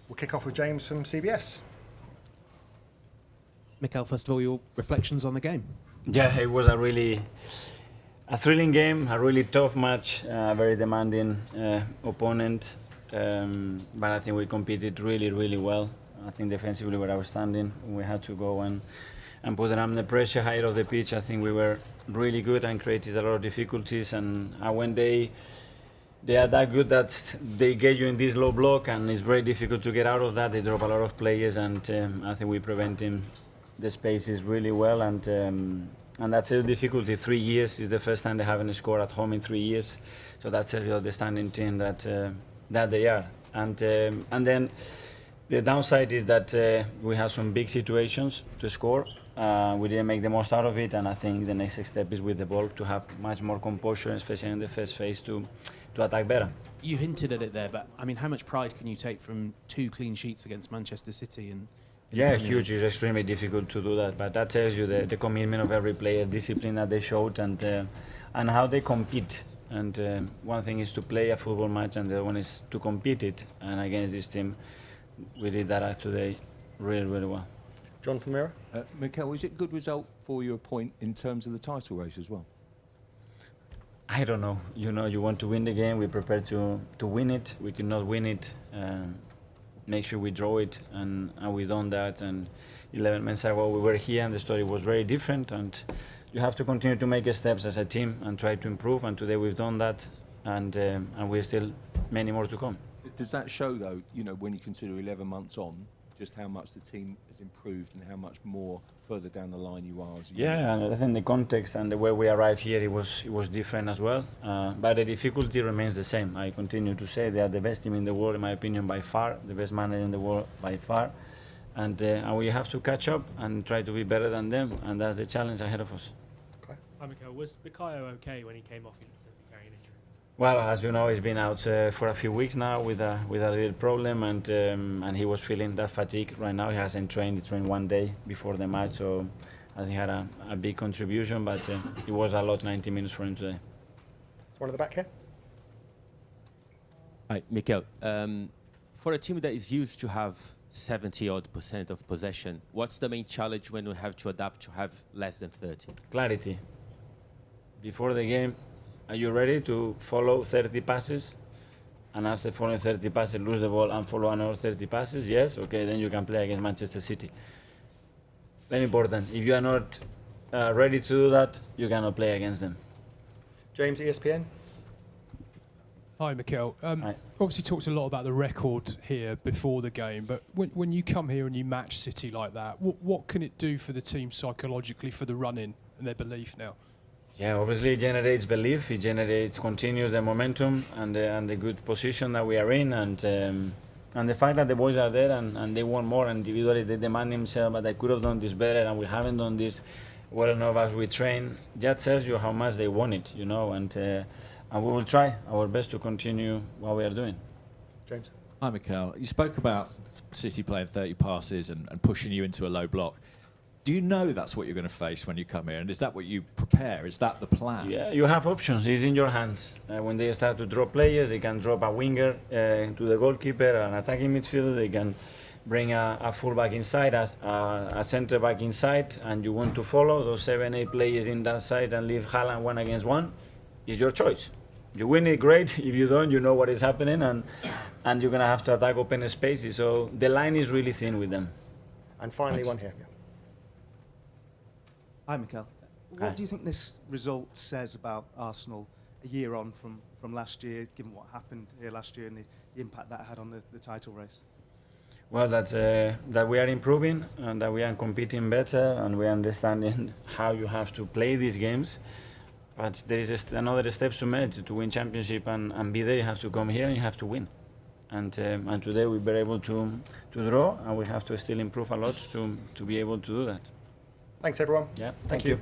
We'll kick off with James from CBS. Mikel, first of all, your reflections on the game. Yeah, it was a thrilling game, a really tough match, a very demanding opponent. But I think we competed really well. I think defensively we were outstanding. We had to go and put them under pressure high of the pitch. I think we were really good and created a lot of difficulties. And when they are that good that they get you in this low block, and it's very difficult to get out of that. They drop a lot of players, and I think we prevented the spaces really well. And that's a difficulty. 3 years is the first time they haven't scored at home in 3 years. So that's a real outstanding team that they are. And then the downside is that we have some big situations to score. We didn't make the most out of it, and I think the next step is with the ball to have much more composure, especially in the first phase, to attack better. You hinted at it there, but I mean, how much pride can you take from 2 clean sheets against Manchester City? Yeah, it's huge. It's extremely difficult to do that, but that tells you the commitment of every player, discipline that they showed, and how they compete. And one thing is to play a football match, and the other one is to compete it. And against this team, we did that today really well. John from Mirror. Mikel, was it a good result for your point in terms of the title race as well? I don't know. You want to win the game. We're prepared to win it. We cannot win it. Make sure we draw it, and we done that. And 11 men said, well, we were here, and the story was very different. And you have to continue to make steps as a team and try to improve. And today we've done that, and we're still many more to come. Does that show, though, when you consider 11 months on, just how much the team has improved and how much more further down the line you are? Yeah, and I think the context and the way we arrived here, it was different as well. But the difficulty remains the same. I continue to say they are the best team in the world, in my opinion, by far, the best manager in the world by far. And we have to catch up and try to be better than them, and that's the challenge ahead of us. Okay. Hi, Mikel. Was Bukayo okay when he came off? He looked to be carrying an injury. Well, as you know, he's been out for a few weeks now with a little problem, and he was feeling that fatigue right now. He hasn't trained. He trained 1 day before the match, so I think he had a big contribution, but it was a lot, 90 minutes for him today. There's one at the back here. Hi, Mikel. For a team that is used to have 70-odd% of possession, what's the main challenge when we have to adapt to have less than 30? Clarity. Before the game, are you ready to follow 30 passes? And after following 30 passes, lose the ball and follow another 30 passes? Yes? Okay, then you can play against Manchester City. Very important. If you are not ready to do that, you cannot play against them. James, ESPN. Hi, Mikel. Hi. Obviously talked a lot about the record here before the game, but when you come here and you match City like that, what can it do for the team psychologically for the run-in and their belief now? Yeah, obviously it generates belief, continues the momentum and the good position that we are in, and the fact that the boys are there and they want more individually, they demand themselves, but they could have done this better and we haven't done this well enough as we train. That tells you how much they want it, and we will try our best to continue what we are doing. James. Hi, Mikel. You spoke about City playing 30 passes and pushing you into a low block. Do you know that's what you're going to face when you come here? And is that what you prepare? Is that the plan? Yeah, you have options. It's in your hands. When they start to drop players, they can drop a winger to the goalkeeper, an attacking midfielder. They can bring a fullback inside, a centre back inside, and you want to follow those 7-8 players in that side and leave Haaland 1 against 1. It's your choice. You win it, great. If you don't, you know what is happening, and you're going to have to attack open spaces. So the line is really thin with them. And finally, Thanks. one here. Yeah. Hi, Mikel. What do you think this result says about Arsenal a year on from last year, given what happened here last year and the impact that had on the title race? Well, that we are improving and that we are competing better and we are understanding how you have to play these games. But there is another step to make to win championship and be there. You have to come here and you have to win. And today we were able to draw, and we have to still improve a lot to be able to do that. Thanks, everyone. Yeah, Thank you.